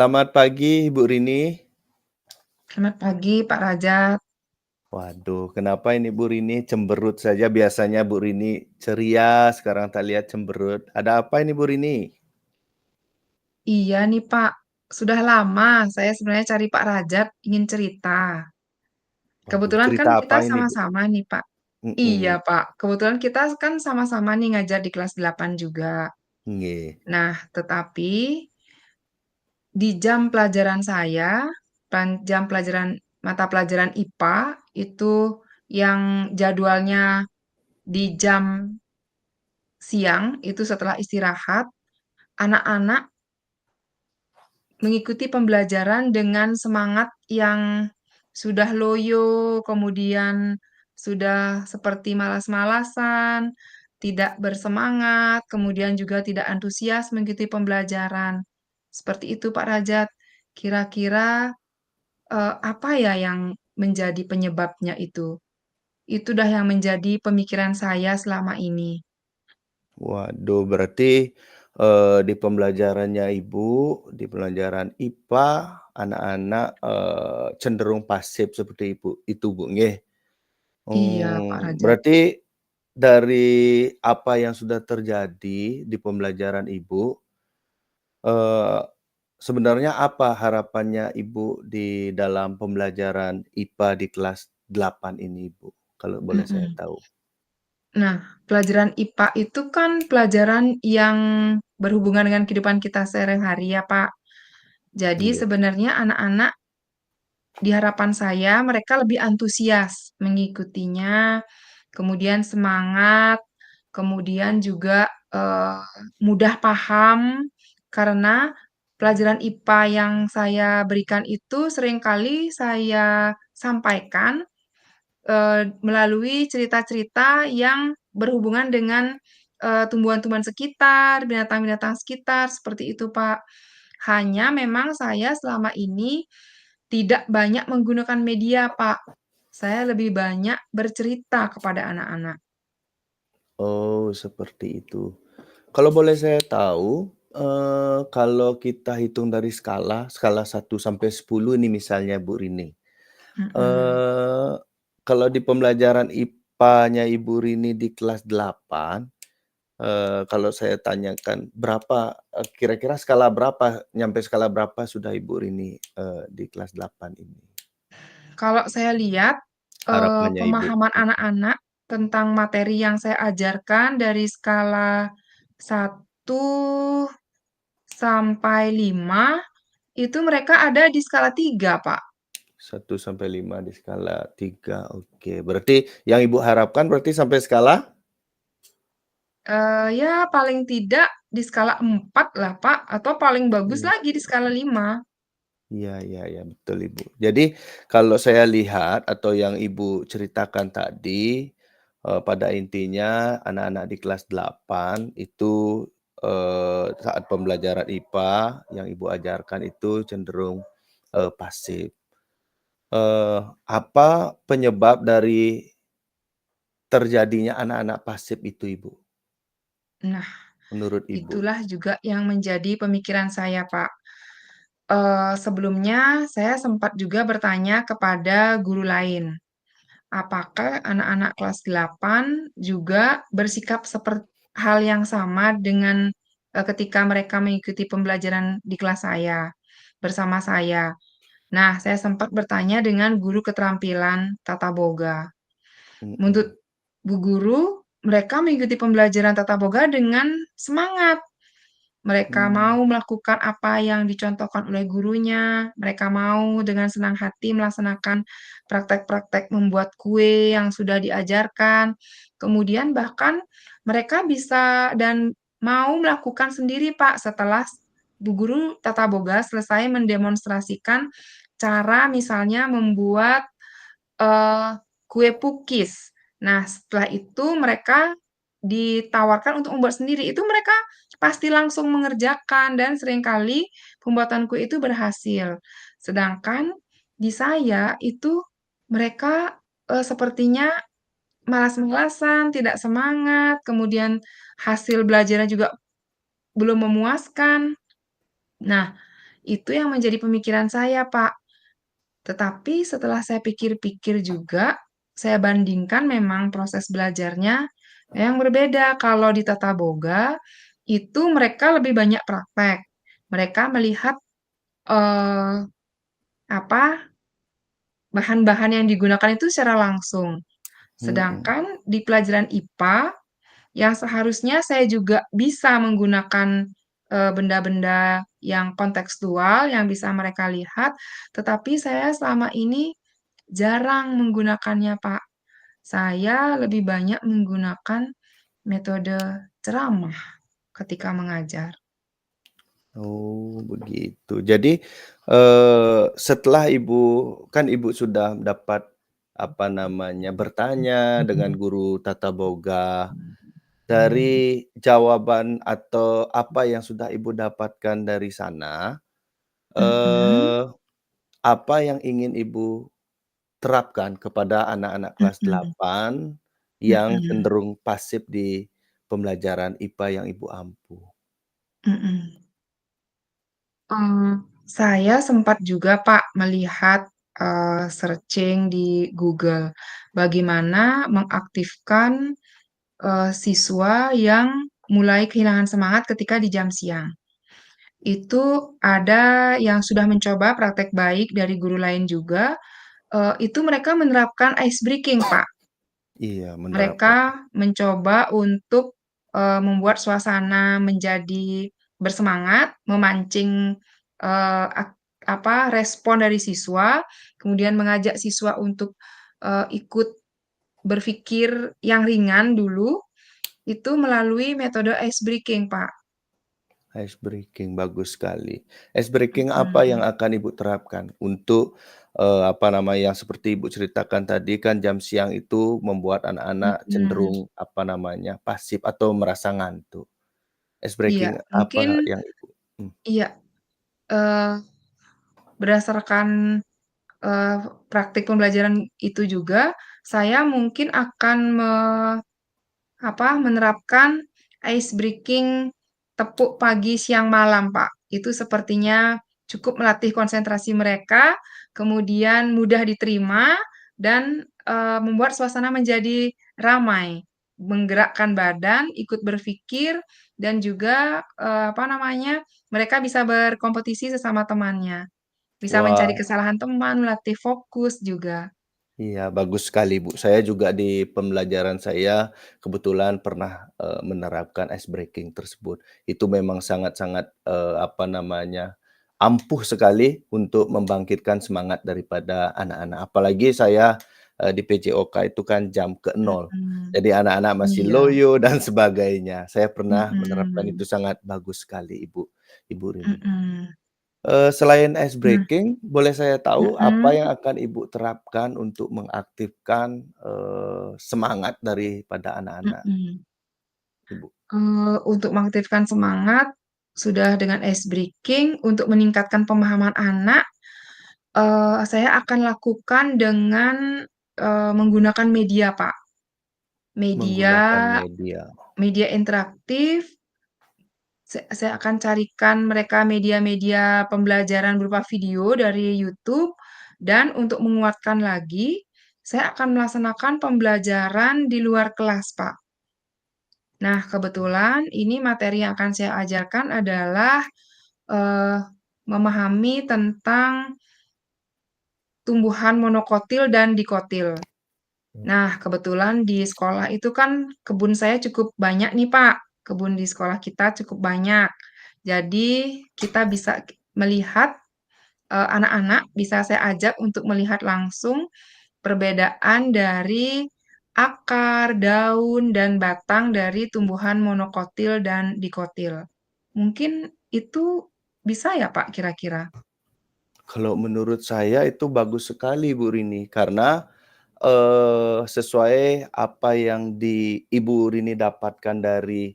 Selamat pagi Ibu Rini. Selamat pagi Pak Rajat. Waduh, kenapa ini Bu Rini cemberut saja? Biasanya Bu Rini ceria, sekarang tak lihat cemberut. Ada apa ini Bu Rini? Iya nih Pak, sudah lama saya sebenarnya cari Pak Rajat ingin cerita. Waduh, Kebetulan kan cerita apa kita ini Bu? sama-sama nih Pak. Iya Mhm, Pak, kebetulan kita kan sama-sama nih ngajar di kelas 8 juga. nggih. Nah, tetapi di jam pelajaran saya, jam pelajaran mata pelajaran IPA itu yang jadwalnya di jam siang itu setelah istirahat, anak-anak mengikuti pembelajaran dengan semangat yang sudah loyo, kemudian sudah seperti malas-malasan, tidak bersemangat, kemudian juga tidak antusias mengikuti pembelajaran. Seperti itu, Pak Rajat. Kira-kira apa ya yang menjadi penyebabnya itu? Itu dah yang menjadi pemikiran saya selama ini. Waduh, berarti, di pembelajarannya Ibu, di pelajaran IPA, anak-anak, cenderung pasif seperti itu Bu, nggih? Iya, Pak Rajat. Berarti dari apa yang sudah terjadi di pembelajaran Ibu, eee, sebenarnya apa harapannya Ibu di dalam pembelajaran IPA di kelas 8 ini, Ibu? Kalau boleh saya Mm-mm. tahu. Nah, pelajaran IPA itu kan pelajaran yang berhubungan dengan kehidupan kita sehari-hari ya, Pak. Jadi Nggih, sebenarnya anak-anak di harapan saya mereka lebih antusias mengikutinya, kemudian semangat, kemudian juga mudah paham karena pelajaran IPA yang saya berikan itu seringkali saya sampaikan melalui cerita-cerita yang berhubungan dengan, tumbuhan-tumbuhan sekitar, binatang-binatang sekitar, seperti itu, Pak. Hanya memang saya selama ini tidak banyak menggunakan media, Pak. Saya lebih banyak bercerita kepada anak-anak. oh seperti itu. Kalau boleh saya tahu, kalau kita hitung dari skala 1 sampai 10 ini misalnya Bu Rini, Mhm. eee, kalau di pembelajaran IPA-nya Ibu Rini di kelas 8, kalau saya tanyakan berapa, kira-kira skala berapa, nyampe skala berapa sudah Ibu Rini, di kelas 8 ini? Kalau saya lihat, Harapannya Ibu? pemahaman Mhm. anak-anak tentang materi yang saya ajarkan dari skala 1 sampai 5 itu mereka ada di skala 3, Pak. 1 sampai 5 di skala 3, oke. Berarti yang Ibu harapkan berarti sampai skala? Ya paling tidak di skala 4 lah, Pak, atau paling bagus Iya. lagi di skala 5. Iya iya iya, betul Ibu. Jadi kalau saya lihat atau yang Ibu ceritakan tadi, pada intinya anak-anak di kelas 8 itu, saat pembelajaran IPA yang Ibu ajarkan itu cenderung, pasif. Apa penyebab dari terjadinya anak-anak pasif itu Ibu, Nah, menurut Ibu? itulah juga yang menjadi pemikiran saya, Pak. Sebelumnya saya sempat juga bertanya kepada guru lain, apakah anak-anak kelas 8 juga bersikap seperti hal yang sama dengan, ketika mereka mengikuti pembelajaran di kelas saya, bersama saya. Nah, saya sempat bertanya dengan guru keterampilan tata boga. Mhm Menurut Bu Guru, mereka mengikuti pembelajaran tata boga dengan semangat. Mereka mhm, mau melakukan apa yang dicontohkan oleh gurunya, mereka mau dengan senang hati melaksanakan praktek-praktek membuat kue yang sudah diajarkan. Kemudian bahkan mereka bisa dan mau melakukan sendiri, Pak, setelah Bu Guru Tata Boga selesai mendemonstrasikan cara misalnya membuat eee, kue pukis. Nah, setelah itu mereka ditawarkan untuk membuat sendiri, itu mereka pasti langsung mengerjakan dan seringkali pembuatan kue itu berhasil. Sedangkan di saya itu mereka, sepertinya malas-malasan, tidak semangat, kemudian hasil belajarnya juga belum memuaskan. Nah, Itu yang menjadi pemikiran saya, Pak. Tetapi setelah saya pikir-pikir juga, saya bandingkan memang proses belajarnya yang berbeda. Kalau di Tata Boga, itu mereka lebih banyak praktek. Mereka melihat, eee, apa, bahan-bahan yang digunakan itu secara langsung. Mhm. Sedangkan di pelajaran IPA, yang seharusnya saya juga bisa menggunakan, benda-benda yang kontekstual yang bisa mereka lihat, tetapi saya selama ini jarang menggunakannya, Pak. Saya lebih banyak menggunakan metode ceramah ketika mengajar. Oh, begitu. Jadi, setelah Ibu kan Ibu sudah dapat, apa namanya, bertanya dengan guru tata boga, dari jawaban atau apa yang sudah Ibu dapatkan dari sana, Mhm, eee, apa yang ingin Ibu terapkan kepada anak-anak kelas mhm, 8 yang mhm, cenderung pasif di pembelajaran IPA yang Ibu ampu? mhm. Saya sempat juga, Pak, melihat, searching di Google, bagaimana mengaktifkan, siswa yang mulai kehilangan semangat ketika di jam siang. Itu ada yang sudah mencoba praktek baik dari guru lain juga, itu mereka menerapkan ice breaking, Pak. Iya, menerapkan. Mereka mencoba untuk, membuat suasana menjadi bersemangat, memancing, respon dari siswa, kemudian mengajak siswa untuk, ikut berpikir yang ringan dulu, itu melalui metode ice breaking, Pak. Ice breaking, bagus sekali. Ice breaking apa yang Mhm, akan Ibu terapkan untuk, apa namanya, yang seperti Ibu ceritakan tadi kan jam siang itu membuat anak-anak mhm, cenderung, apa namanya, pasif atau merasa ngantuk. Ice iya, breaking mungkin apa yang Ibu iya, eee, berdasarkan, praktik pembelajaran itu juga, saya mungkin akan menerapkan ice breaking tepuk pagi, siang, malam, Pak. Itu sepertinya cukup melatih konsentrasi mereka, kemudian mudah diterima dan, membuat suasana menjadi ramai, menggerakkan badan, ikut berpikir, dan juga, mereka bisa berkompetisi sesama temannya, bisa mencari wah. kesalahan teman, melatih fokus juga. Iya, bagus sekali, Bu. Saya juga di pembelajaran saya kebetulan pernah, menerapkan ice breaking tersebut. Itu memang sangat-sangat, apa namanya, ampuh sekali untuk membangkitkan semangat daripada anak-anak. Apalagi saya, di PJOK itu kan jam ke nol. Mhm, Jadi anak-anak masih iya, loyo dan sebagainya. Saya pernah menerapkan itu mhm, sangat bagus sekali, Ibu Rini. mhm. Selain ice Nah, breaking, boleh saya tahu apa yang mhm, akan Ibu terapkan untuk mengaktifkan, semangat daripada anak-anak mhm. Ibu? Untuk mengaktifkan semangat, sudah dengan ice breaking, untuk meningkatkan pemahaman anak, saya akan lakukan dengan, menggunakan media, Pak. Media Menggunakan media. media interaktif, saya akan carikan mereka media-media pembelajaran berupa video dari YouTube, dan untuk menguatkan lagi, saya akan melaksanakan pembelajaran di luar kelas, Pak. Nah, kebetulan ini materi yang akan saya ajarkan adalah, eee, memahami tentang tumbuhan monokotil dan dikotil. Nah, kebetulan di sekolah itu kan kebun saya cukup banyak nih, Pak. Kebun di sekolah kita cukup banyak. Jadi kita bisa melihat, anak-anak bisa saya ajak untuk melihat langsung perbedaan dari akar, daun, dan batang dari tumbuhan monokotil dan dikotil. Mungkin itu bisa ya, Pak, kira-kira? Kalau menurut saya itu bagus sekali Bu Rini, karena, sesuai apa yang Ibu Rini dapatkan dari,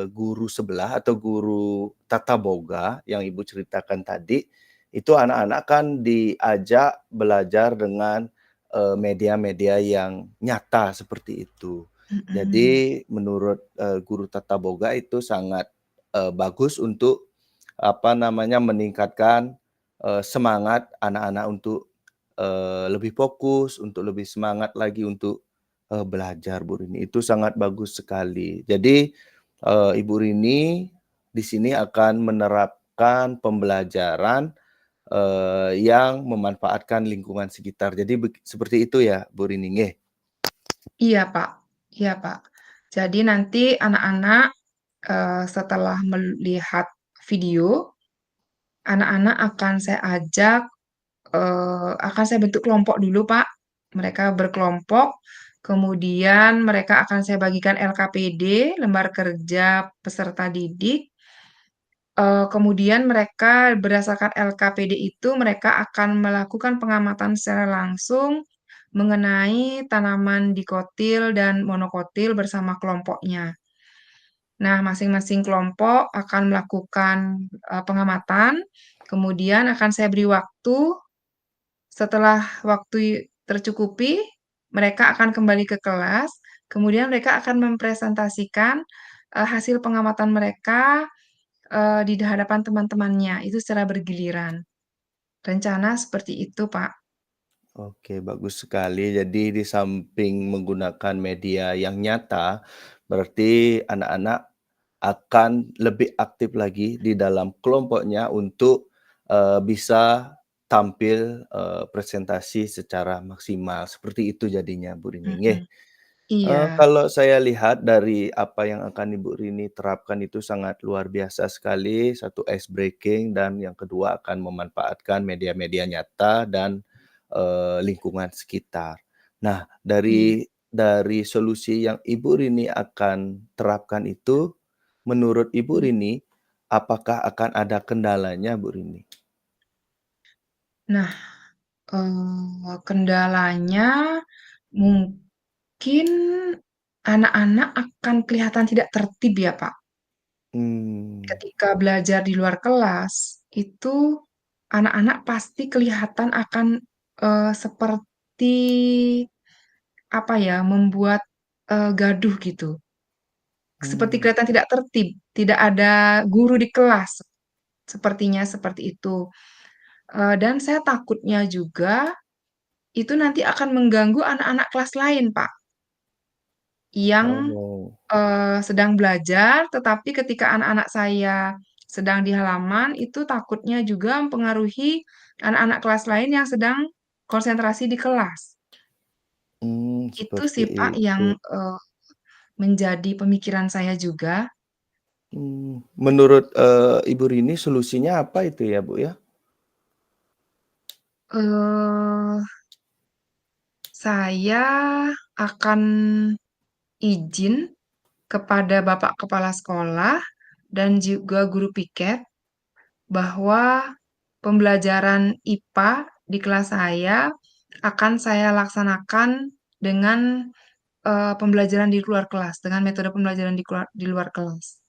guru sebelah atau guru tata boga yang Ibu ceritakan tadi, itu anak-anak kan diajak belajar dengan, media-media yang nyata seperti itu. Mhm, Jadi menurut, guru tata boga itu sangat, bagus untuk apa namanya, meningkatkan, semangat anak-anak untuk, lebih fokus, untuk lebih semangat lagi untuk, belajar Bu Rini. Itu sangat bagus sekali. Jadi, Ibu Rini di sini akan menerapkan pembelajaran, yang memanfaatkan lingkungan sekitar. Jadi seperti itu ya Bu Rini, nggih? Iya, Pak, iya, Pak. Jadi nanti anak-anak, setelah melihat video, anak-anak akan saya ajak, akan saya bentuk kelompok dulu, Pak. Mereka berkelompok, kemudian mereka akan saya bagikan LKPD, lembar kerja peserta didik, kemudian mereka berdasarkan LKPD itu mereka akan melakukan pengamatan secara langsung mengenai tanaman dikotil dan monokotil bersama kelompoknya. Nah, masing-masing kelompok akan melakukan, pengamatan, kemudian akan saya beri waktu, setelah waktu tercukupi, mereka akan kembali ke kelas, kemudian mereka akan mempresentasikan, hasil pengamatan mereka, di hadapan teman-temannya, itu secara bergiliran. Rencana seperti itu, Pak. Oke, bagus sekali. Jadi di samping menggunakan media yang nyata, berarti anak-anak akan lebih aktif lagi di dalam kelompoknya untuk, bisa tampil, presentasi secara maksimal. Seperti itu jadinya Bu Rini, nggih. Mhm. Iya, Kalau saya lihat dari apa yang akan Ibu Rini terapkan itu sangat luar biasa sekali, satu ice breaking dan yang kedua akan memanfaatkan media-media nyata dan, lingkungan sekitar. Nah, iya. dari solusi yang Ibu Rini akan terapkan itu, menurut Ibu Mmm. Rini, apakah akan ada kendalanya Bu Rini? Nah, kendalanya mungkin anak-anak akan kelihatan tidak tertib ya, Pak. Mmm, Ketika belajar di luar kelas, itu anak-anak pasti kelihatan akan, seperti, apa ya, membuat, gaduh gitu. Seperti mmm, kelihatan tidak tertib, tidak ada guru di kelas, sepertinya seperti itu. Dan saya takutnya juga, itu nanti akan mengganggu anak-anak kelas lain, Pak, yang, oh. sedang belajar, tetapi ketika anak-anak saya sedang di halaman, itu takutnya juga mempengaruhi anak-anak kelas lain yang sedang konsentrasi di kelas. Itu Seperti sih, Pak, itu. yang, menjadi pemikiran saya juga. Menurut, Ibu Rini solusinya apa itu ya, Bu, ya? Eee, saya akan izin kepada Bapak Kepala Sekolah dan juga guru piket bahwa pembelajaran IPA di kelas saya akan saya laksanakan dengan, pembelajaran di luar kelas, dengan metode pembelajaran di luar kelas.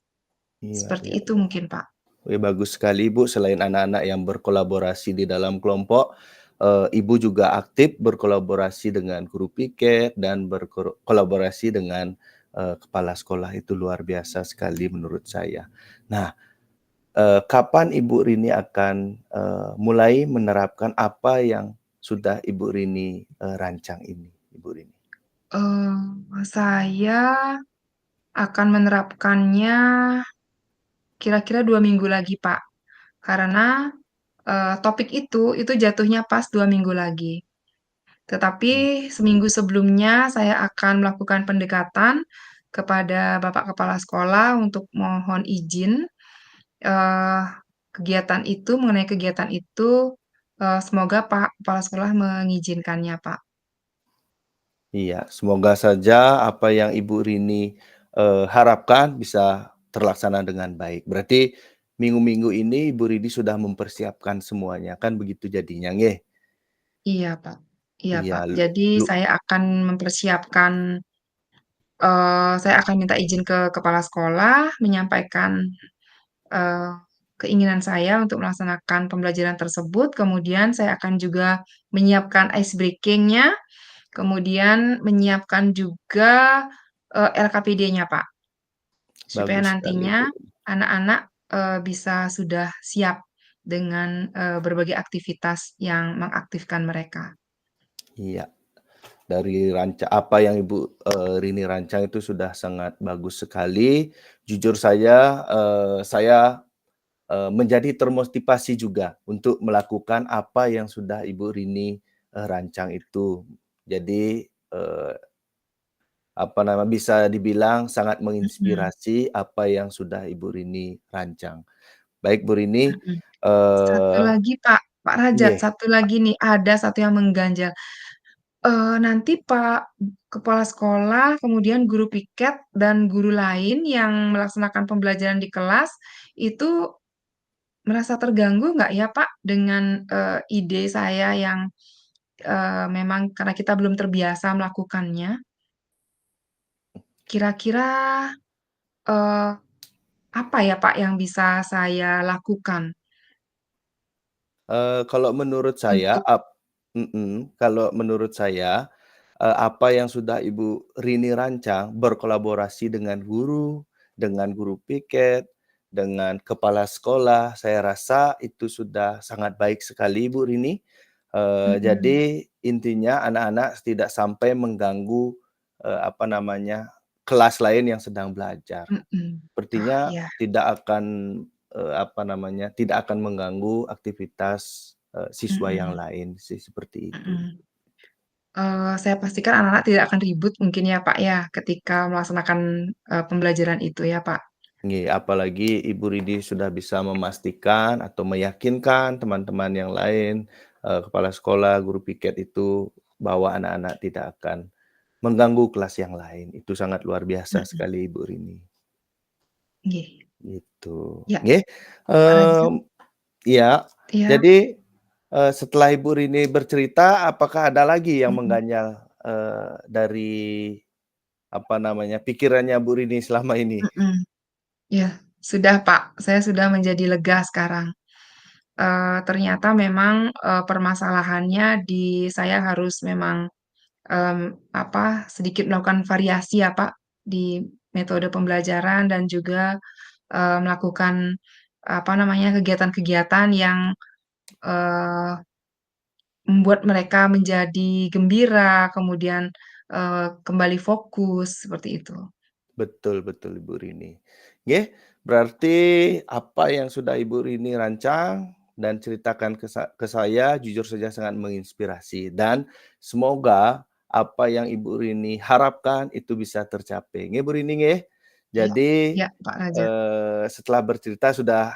Iya Seperti iya itu iya. mungkin, Pak. Wih, bagus sekali, Bu, selain anak-anak yang berkolaborasi di dalam kelompok, Ibu juga aktif berkolaborasi dengan guru piket dan kolaborasi dengan, kepala sekolah. Itu luar biasa sekali menurut saya. Nah, kapan Ibu Rini akan, mulai menerapkan apa yang sudah Ibu Rini, rancang ini, Ibu Rini? Saya akan menerapkannya kira-kira 2 minggu lagi, Pak. Karena, topik itu jatuhnya pas 2 minggu lagi. Mmm, Tetapi seminggu sebelumnya saya akan melakukan pendekatan kepada Bapak Kepala Sekolah untuk mohon izin, eee, mengenai kegiatan itu, semoga Pak Kepala Sekolah mengizinkannya, Pak. iya, semoga saja apa yang Ibu Rini, harapkan bisa terlaksana dengan baik. Berarti minggu-minggu ini Ibu Rini sudah mempersiapkan semuanya, kan begitu jadinya, nggih? Iya, Pak. Iya, Iya, Pak. Jadi lu saya akan mempersiapkan, saya akan minta izin ke kepala sekolah, menyampaikan, eee, keinginan saya untuk melaksanakan pembelajaran tersebut, kemudian saya akan juga menyiapkan ice breaking-nya, kemudian menyiapkan juga, LKPD-nya, Pak. Supaya bagus sekali, nantinya Bu. anak-anak bisa sudah siap dengan, berbagai aktivitas yang mengaktifkan mereka. Iya. Dari apa yang Ibu, Rini rancang itu sudah sangat bagus sekali. Jujur saya, menjadi termotivasi juga untuk melakukan apa yang sudah Ibu Rini, rancang itu. Jadi, bisa dibilang sangat Mhm, menginspirasi apa yang sudah Ibu Rini rancang. Baik Bu Rini, mhm. Satu eee lagi Pak Rajat, nggih, satu lagi nih, ada satu yang mengganjal. Nanti Pak Kepala Sekolah, kemudian guru piket dan guru lain yang melaksanakan pembelajaran di kelas, itu merasa terganggu nggak ya Pak dengan, ide saya yang, memang karena kita belum terbiasa melakukannya? Kira-kira, eee, apa ya Pak yang bisa saya lakukan kalau menurut saya untuk kalau menurut saya, apa yang sudah Ibu Rini rancang berkolaborasi dengan guru piket, dengan kepala sekolah, saya rasa itu sudah sangat baik sekali Ibu Rini. mhm, Jadi intinya anak-anak tidak sampai mengganggu, kelas lain yang sedang belajar. mhm. Ah, Sepertinya iya, tidak akan mengganggu aktivitas, siswa yang mhm, lain sih, seperti itu. mhm. Saya pastikan anak-anak tidak akan ribut mungkin ya, Pak, ya, ketika melaksanakan, pembelajaran itu ya, Pak? Nggih, apalagi Ibu Ridi sudah bisa memastikan atau meyakinkan teman-teman yang lain, kepala sekolah, guru piket itu, bahwa anak-anak tidak akan mengganggu kelas yang lain. Itu sangat luar biasa Mhm, sekali Ibu Rini, nggih. gitu. Ya, Nggih, Pak Rajab. iya. Iya, Jadi, setelah Ibu Rini bercerita, apakah ada lagi yang mhm, mengganjal, dari, pikirannya Bu Rini selama ini? mhm. Iya, sudah, Pak, saya sudah menjadi lega sekarang. Ternyata memang, permasalahannya di saya harus memang, sedikit melakukan variasi ya, Pak, di metode pembelajaran dan juga, melakukan, kegiatan-kegiatan yang, eee, membuat mereka menjadi gembira, kemudian, kembali fokus, seperti itu. Betul betul Ibu Rini. Nggih, berarti apa yang sudah Ibu Rini rancang dan ceritakan ke saya jujur saja sangat menginspirasi dan semoga apa yang Ibu Rini harapkan itu bisa tercapai. Nggih Bu Rini nggih? Iya, Jadi, iya, Pak Rajab. setelah bercerita sudah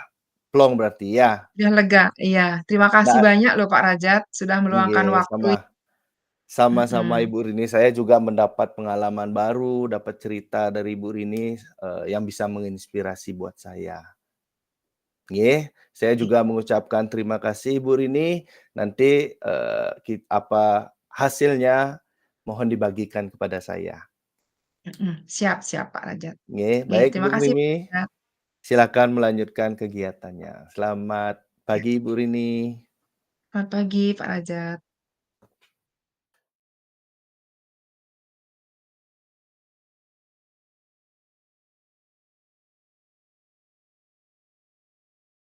plong berarti ya? Sudah lega, iya. Terima kasih Da banyak loh Pak Rajab, sudah meluangkan nggih, waktu. sama-sama Mhm, Ibu Rini, saya juga mendapat pengalaman baru, dapat cerita dari Ibu Rini, yang bisa menginspirasi buat saya. Nggih, saya oke, juga mengucapkan terima kasih Ibu Rini, nanti, hasilnya mohon dibagikan kepada saya. mhm, siap, siap Pak Rajab. Nggih, Oke, baik terima Bu kasih Rini, Kak. silakan melanjutkan kegiatannya. Selamat Ya, pagi Ibu Rini. selamat pagi Pak Rajab.